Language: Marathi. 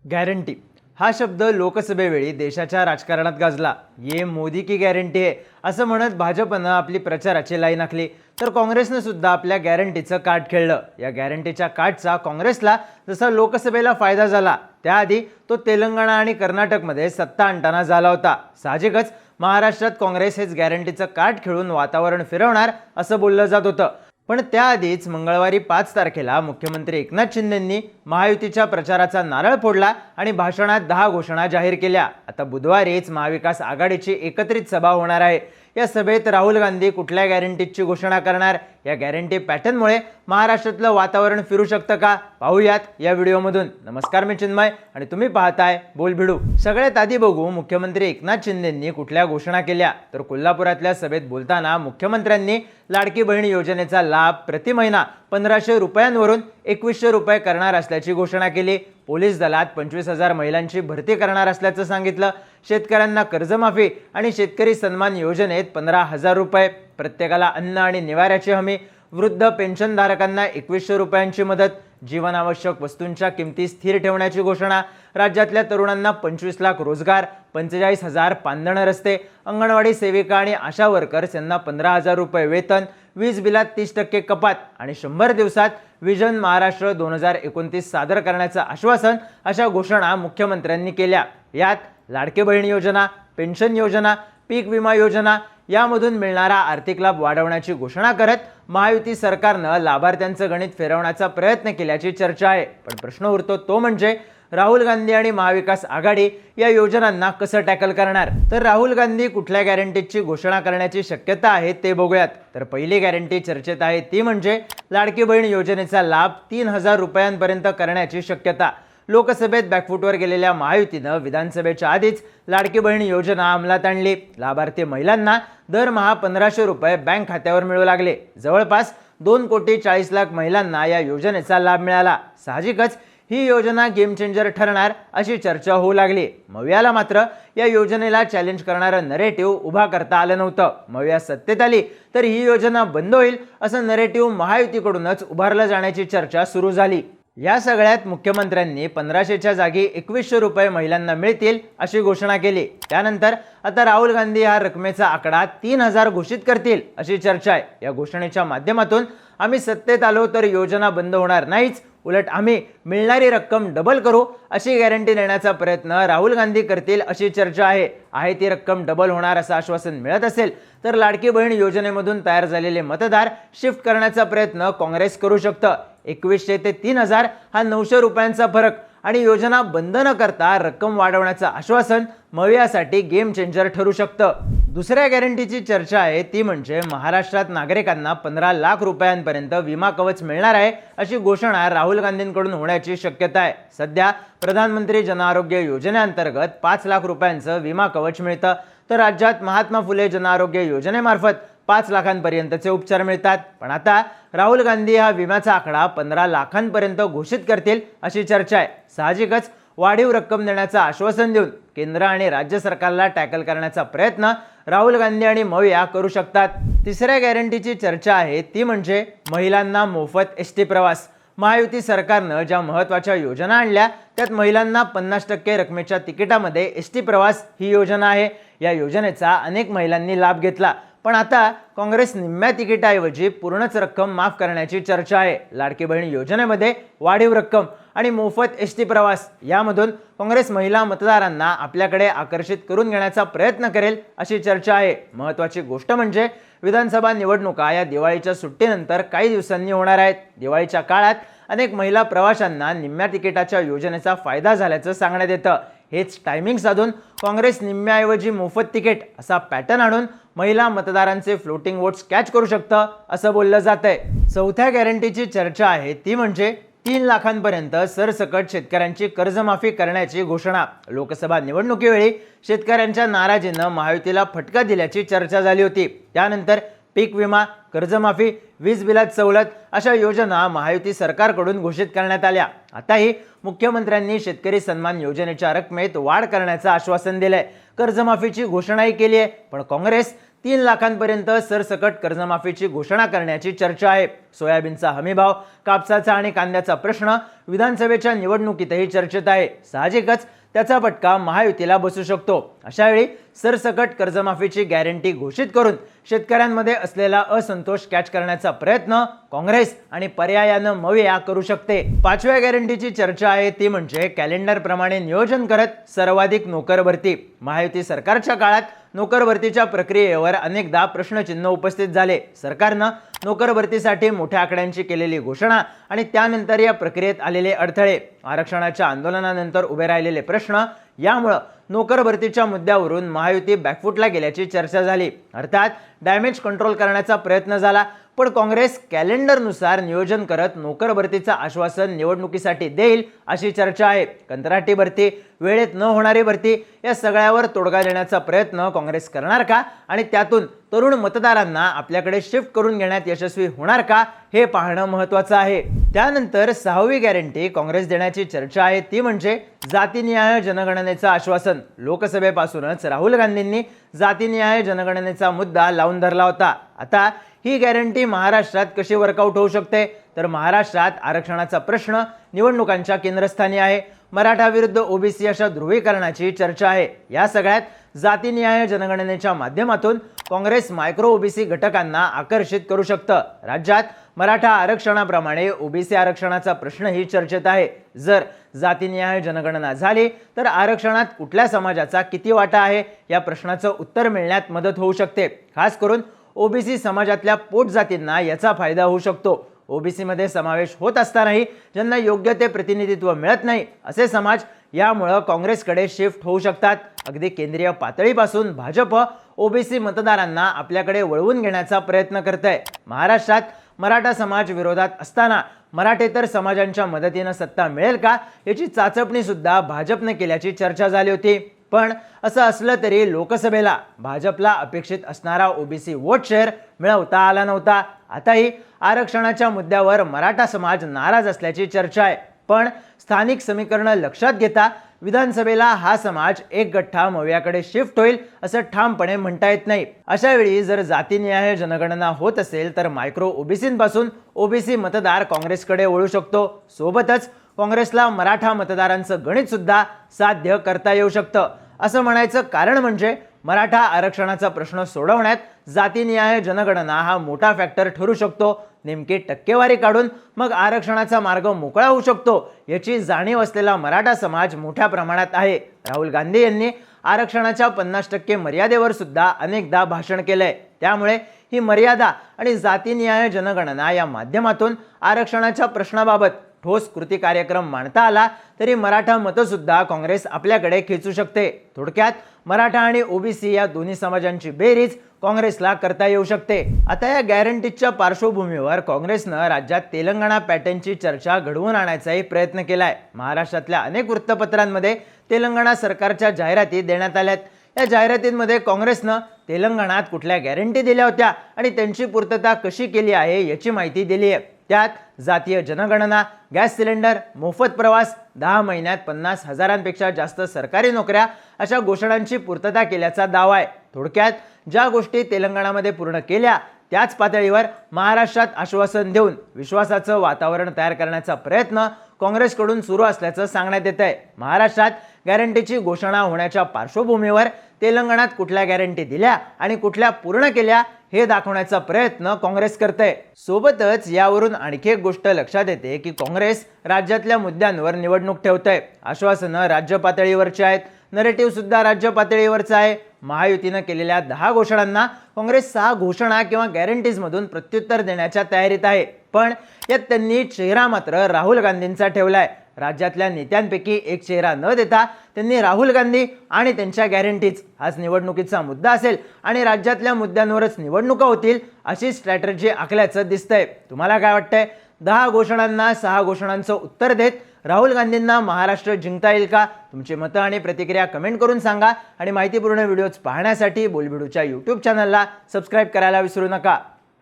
गॅरंटी हा शब्द लोकसभेवेळी देशाच्या राजकारणात गाजला. ये मोदी की गॅरंटी आहे असं म्हणत भाजपनं आपली प्रचाराची लाईन आखली, तर काँग्रेसनं सुद्धा आपल्या गॅरंटीचं कार्ड खेळलं. या गॅरंटीच्या कार्डचा काँग्रेसला जसा लोकसभेला फायदा झाला, त्याआधी तो तेलंगणा आणि कर्नाटकमध्ये सत्ता आणताना झाला होता. साहजिकच महाराष्ट्रात काँग्रेस हेच गॅरंटीचं कार्ड खेळून वातावरण फिरवणार असं बोललं जात होतं. पण त्याआधीच मंगळवारी 5 तारखेला मुख्यमंत्री एकनाथ शिंदेंनी महायुतीच्या प्रचाराचा नारळ फोडला आणि भाषणात 10 घोषणा जाहीर केल्या. आता बुधवारीच महाविकास आघाडीची एकत्रित सभा होणार आहे. या सभेत राहुल गांधी कुठल्या गॅरंटीची घोषणा करणार? या गॅरंटी पॅटर्नमुळे महाराष्ट्रातलं वातावरण फिरू शकतं का? पाहूयात या व्हिडिओमधून. नमस्कार, मी चिन्मय आणि तुम्ही पाहताय बोलभिडू. सगळ्यात आधी बघू मुख्यमंत्री एकनाथ शिंदेंनी कुठल्या घोषणा केल्या. तर कोल्हापुरातल्या सभेत बोलताना मुख्यमंत्र्यांनी लाडकी बहीण योजनेचा लाभ प्रति महिना 1500 रुपयांवरून 2100 रुपये करणार असल्याची घोषणा केली. पोलीस दलात 25,000 महिलांची भरती करणार असल्याचं सांगितलं. शेतकऱ्यांना कर्जमाफी आणि शेतकरी सन्मान योजनेत 15,000 रुपये, प्रत्येकाला अन्न आणि निवाऱ्याची हमी, वृद्ध पेन्शनधारकांना 2100 रुपयांची मदत, जीवनावश्यक वस्तूंच्या किमती स्थिर ठेवण्याची घोषणा, राज्यातल्या तरुणांना 25 लाख रोजगार, 45,000 पांदण रस्ते, अंगणवाडी सेविका आणि आशा वर्कर्स यांना 15,000 रुपये वेतन, वीज बिलात 30% कपात आणि 100 दिवसात विजन महाराष्ट्र 2029 सादर करण्याचं आश्वासन, अशा घोषणा मुख्यमंत्र्यांनी केल्या. यात लाडकी बहीण योजना, पेन्शन योजना, पीक विमा योजना यामधून मिळणारा आर्थिक लाभ वाढवण्याची घोषणा करत महायुती सरकारनं लाभार्थ्यांचं गणित फिरवण्याचा प्रयत्न केल्याची चर्चा आहे. पण प्रश्न उरतो तो म्हणजे राहुल गांधी आणि महाविकास आघाडी या योजनांना कसं टॅकल करणार? तर राहुल गांधी कुठल्या गॅरंटीची घोषणा करण्याची शक्यता आहे ते बघूयात. तर पहिली गॅरंटी चर्चेत आहे ती म्हणजे लाडकी बहीण योजनेचा लाभ 3,000 रुपयांपर्यंत करण्याची शक्यता. लोकसभेत बॅकफुटवर गेलेल्या महायुतीनं विधानसभेच्या आधीच लाडकी बहीण योजना अंमलात आणली. लाभार्थी महिलांना दरमहा 1500 रुपये बँक खात्यावर मिळू लागले. जवळपास 2,40,00,000 महिलांना या योजनेचा लाभ मिळाला. साहजिकच ही योजना गेम चेंजर ठरणार अशी चर्चा होऊ लागली. मवियाला मात्र या योजनेला चॅलेंज करणारं नरेटिव्ह उभा करता आलं नव्हतं. मविया सत्तेत आली तर ही योजना बंद होईल असं नरेटिव्ह महायुतीकडूनच उभारलं जाण्याची चर्चा सुरू झाली. या सगळ्यात मुख्यमंत्र्यांनी 1500च्या जागी 2100 रुपये महिलांना मिळतील अशी घोषणा केली. त्यानंतर आता राहुल गांधी हा रकमेचा आकडा 3,000 घोषित करतील अशी चर्चा आहे. या घोषणेच्या माध्यमातून आम्ही सत्तेत आलो तर योजना बंद होणार नाहीच, उलट आम्ही मिळणारी रक्कम डबल करू अशी गॅरंटी देण्याचा प्रयत्न राहुल गांधी करतील अशी चर्चा आहे. ती रक्कम डबल होणार असं आश्वासन मिळत असेल तर लाडकी बहीण योजनेमधून तयार झालेले मतदार शिफ्ट करण्याचा प्रयत्न काँग्रेस करू शकतं. 2100 ते 3,000 हा 900 रुपयांचा फरक आणि योजना बंद न करता रक्कम वाढवण्याचं आश्वासन मवियासाठी गेम चेंजर ठरू शकतं. दुसऱ्या गॅरंटीची चर्चा आहे ती म्हणजे महाराष्ट्रात नागरिकांना 15 लाख रुपयांपर्यंत विमा कवच मिळणार आहे अशी घोषणा राहुल गांधींकडून होण्याची शक्यता आहे. सध्या प्रधानमंत्री जन आरोग्य योजनेअंतर्गत 5 लाख रुपयांचं विमा कवच मिळतं, तर राज्यात महात्मा फुले जन आरोग्य योजनेमार्फत 5 लाखांपर्यंतचे उपचार मिळतात. पण आता राहुल गांधी हा विम्याचा आकडा 15 लाखांपर्यंत घोषित करतील अशी चर्चा आहे. साहजिकच वाढीव रक्कम देण्याचं आश्वासन देऊन केंद्र आणि राज्य सरकारला टॅकल करण्याचा प्रयत्न राहुल गांधी आणि मविया करू शकतात. तिसऱ्या गॅरंटीची चर्चा आहे ती म्हणजे महिलांना मोफत एसटी प्रवास. महायुती सरकारनं ज्या महत्त्वाच्या योजना आणल्या त्यात महिलांना 50% रकमेच्या तिकिटामध्ये एसटी प्रवास ही योजना आहे. या योजनेचा अनेक महिलांनी लाभ घेतला. पण आता काँग्रेस निम्म्या तिकिटाऐवजी पूर्णच रक्कम माफ करण्याची चर्चा आहे. लाडकी बहीण योजनेमध्ये वाढीव रक्कम आणि मोफत एसटी प्रवास यामधून काँग्रेस महिला मतदारांना आपल्याकडे आकर्षित करून घेण्याचा प्रयत्न करेल अशी चर्चा आहे. महत्त्वाची गोष्ट म्हणजे विधानसभा निवडणुका या दिवाळीच्या सुट्टीनंतर काही दिवसांनी होणार आहेत. दिवाळीच्या काळात अनेक महिला प्रवाशांना निम्म्या तिकिटाच्या योजनेचा फायदा झाल्याचं सांगण्यात येतं. हेच टायमिंग साधून काँग्रेस निम्म्याऐवजी मोफत तिकीट असा पॅटर्न आणून महिला मतदारांचे फ्लोटिंग वोट्स कॅच करू शकतं असं बोललं जातंय. चौथ्या गॅरंटीची चर्चा आहे ती म्हणजे 3 लाखांपर्यंत सरसकट शेतकऱ्यांची कर्जमाफी करण्याची घोषणा. लोकसभा निवडणुकीवेळी शेतकऱ्यांच्या नाराजीनं महायुतीला फटका दिल्याची चर्चा झाली होती. त्यानंतर पीक विमा, कर्जमाफी, वीज बिलात सवलत अशा योजना महायुती सरकारकडून घोषित करण्यात आल्या. आताही मुख्यमंत्र्यांनी शेतकरी सन्मान योजनेच्या रकमेत वाढ करण्याचं आश्वासन दिलंय. कर्जमाफीची घोषणाही केली आहे. पण काँग्रेस 3 लाखांपर्यंत सरसकट कर्जमाफीची घोषणा करण्याची चर्चा आहे. सोयाबीनचा हमीभाव, कापसाचा आणि कांद्याचा प्रश्न विधानसभेच्या निवडणुकीतही चर्चेत आहे. साहजिकच त्याचा फटका महायुतीला बसू शकतो. अशा वेळी सरसकट कर्जमाफीची गॅरंटी घोषित करून शेतकऱ्यांमध्ये असलेला असंतोष कॅच करण्याचा प्रयत्न काँग्रेस आणि पर्यायानं मविया करू शकते. 5व्या गॅरंटीची चर्चा आहे ती म्हणजे कॅलेंडर प्रमाणे नियोजन करत सर्वाधिक नोकर भरती. महायुती सरकारच्या काळात नोकर भरतीच्या प्रक्रियेवर अनेकदा प्रश्नचिन्ह उपस्थित झाले. सरकारनं नोकर भरतीसाठी मोठ्या आकड्यांची केलेली घोषणा आणि त्यानंतर या प्रक्रियेत आलेले अडथळे, आरक्षणाच्या आंदोलनानंतर उभे राहिलेले प्रश्न यामुळे नोकर भरतीच्या मुद्द्यावरून महायुती बॅकफुटला गेल्याची चर्चा झाली. अर्थात डॅमेज कंट्रोल करण्याचा प्रयत्न झाला, पण काँग्रेस कॅलेंडरनुसार नियोजन करत नोकर भरतीचं आश्वासन निवडणुकीसाठी देईल अशी चर्चा आहे. कंत्राटी भरती, वेळेत न होणारी भरती या सगळ्यावर तोडगा देण्याचा प्रयत्न काँग्रेस करणार का आणि त्यातून तरुण मतदारांना आपल्याकडे शिफ्ट करून घेण्यात यशस्वी होणार का हे पाहणं महत्त्वाचं आहे. त्यानंतर 6वी गॅरंटी काँग्रेस देण्याची चर्चा आहे ती म्हणजे जातीनिहाय जनगणनेचं आश्वासन. लोकसभेपासूनच राहुल गांधींनी जातीनिहाय जनगणनेचा मुद्दा लावून धरला होता. आता ही गॅरंटी महाराष्ट्रात कशी वर्कआउट होऊ शकते तर महाराष्ट्रात आरक्षणाचा प्रश्न निवडणुकांच्या केंद्रस्थानी आहे. मराठा विरुद्ध ओबीसी अशा ध्रुवीकरणाची चर्चा आहे. या सगळ्यात जातीनिहाय जनगणनेच्या माध्यमातून काँग्रेस मायक्रो ओबीसी घटकांना आकर्षित करू शकतं. राज्यात मराठा आरक्षणाप्रमाणे ओबीसी आरक्षणाचा प्रश्नही चर्चेत आहे. जर जातीनिहाय जनगणना झाली तर आरक्षणात कुठल्या समाजाचा किती वाटा आहे या प्रश्नाचं उत्तर मिळण्यात मदत होऊ शकते. खास करून ओबीसी समाजातल्या पोटजातींना याचा फायदा होऊ शकतो. ओबीसी मध्ये समावेश होत असतानाही ज्यांना योग्य ते प्रतिनिधित्व मिळत नाही असे समाज यामुळे काँग्रेसकडे शिफ्ट होऊ शकतात. अगदी केंद्रीय पातळीपासून भाजप ओबीसी मतदारांना आपल्याकडे वळवून घेण्याचा प्रयत्न करत आहे. महाराष्ट्रात मराठा समाज विरोधात असताना मराठेतर समाजांच्या मदतीने सत्ता मिळेल का याची चाचपणी सुद्धा भाजपने केल्याची चर्चा झाली होती. पण असं असलं तरी लोकसभेला भाजपला अपेक्षित असणारा ओबीसी वोट शेअर मिळवता आला नव्हता. आताही आरक्षणाच्या मुद्द्यावर मराठा समाज नाराज असल्याची चर्चा आहे. पण स्थानिक समीकरणं लक्षात घेता विधानसभेला हा समाज एक गठ्ठा मवियाकडे शिफ्ट होईल असं ठामपणे म्हणता येत नाही. अशा वेळी जर जातीनिहाय जनगणना होत असेल तर मायक्रो ओबीसींपासून ओबीसी मतदार काँग्रेसकडे वळू शकतो. सोबतच काँग्रेसला मराठा मतदारांचं गणित सुद्धा साध्य करता येऊ शकतं. असं म्हणायचं कारण म्हणजे मराठा आरक्षणाचा प्रश्न सोडवण्यात जातीनिहाय जनगणना हा मोठा फॅक्टर ठरू शकतो. नेमकी टक्केवारी काढून मग आरक्षणाचा मार्ग मोकळा होऊ शकतो याची जाणीव असलेला मराठा समाज मोठ्या प्रमाणात आहे. राहुल गांधी यांनी आरक्षणाच्या 50% मर्यादेवर सुद्धा अनेकदा भाषण केलंय. त्यामुळे ही मर्यादा आणि जातीनिहाय जनगणना या माध्यमातून आरक्षणाच्या प्रश्नाबाबत ठोस कृती कार्यक्रम मांडता आला तरी मराठा मतं सुद्धा काँग्रेस आपल्याकडे खेचू शकते. थोडक्यात मराठा आणि ओबीसी या दोन्ही समाजांची बेरीज काँग्रेसला करता येऊ शकते. आता या गॅरंटीच्या पार्श्वभूमीवर काँग्रेसनं राज्यात तेलंगणा पॅटर्नची चर्चा घडवून आणायचाही प्रयत्न केलाय. महाराष्ट्रातल्या अनेक वृत्तपत्रांमध्ये तेलंगणा सरकारच्या जाहिराती देण्यात आल्यात. या जाहिरातींमध्ये काँग्रेसनं तेलंगणात कुठल्या गॅरंटी दिल्या होत्या आणि त्यांची पूर्तता कशी केली आहे याची माहिती दिली आहे. त्यात जातीय जनगणना, गॅस सिलेंडर, मोफत प्रवास, 10 महिन्यात 50,000पेक्षा जास्त सरकारी नोकऱ्या अशा घोषणांची पूर्तता केल्याचा दावा आहे. थोडक्यात ज्या गोष्टी तेलंगणामध्ये पूर्ण केल्या त्याच पातळीवर महाराष्ट्रात आश्वासन देऊन विश्वासाचं वातावरण तयार करण्याचा प्रयत्न काँग्रेसकडून सुरू असल्याचं सांगण्यात येत आहे. महाराष्ट्रात गॅरंटीची घोषणा होण्याच्या पार्श्वभूमीवर तेलंगणात कुठल्या गॅरंटी दिल्या आणि कुठल्या पूर्ण केल्या हे दाखवण्याचा प्रयत्न काँग्रेस करते. सोबतच यावरून आणखी एक गोष्ट लक्षात येते की काँग्रेस राज्यातल्या मुद्द्यांवर निवडणूक ठेवते. आश्वासनं राज्य पातळीवरची आहेत, नरेटिव्ह सुद्धा राज्य पातळीवरचा आहे. महायुतीनं केलेल्या 10 घोषणांना काँग्रेस 6 घोषणा किंवा गॅरंटीज मधून प्रत्युत्तर देण्याच्या तयारीत आहे. पण यात त्यांनी चेहरा मात्र राहुल गांधींचा ठेवलाय. राज्यातल्या नेत्यांपैकी एक चेहरा न देता त्यांनी राहुल गांधी आणि त्यांच्या गॅरंटीज हाच निवडणुकीचा मुद्दा असेल आणि राज्यातल्या मुद्द्यांवरच निवडणुका होतील अशी स्ट्रॅटेजी आखल्याचं दिसतंय. तुम्हाला काय वाटतंय? 10 घोषणांना 6 घोषणांचं उत्तर देत राहुल गांधींना महाराष्ट्र जिंकता येईल का? तुमची मतं आणि प्रतिक्रिया कमेंट करून सांगा आणि माहितीपूर्ण व्हिडिओज पाहण्यासाठी बोलबिडूच्या YouTube चॅनलला सबस्क्राईब करायला विसरू नका.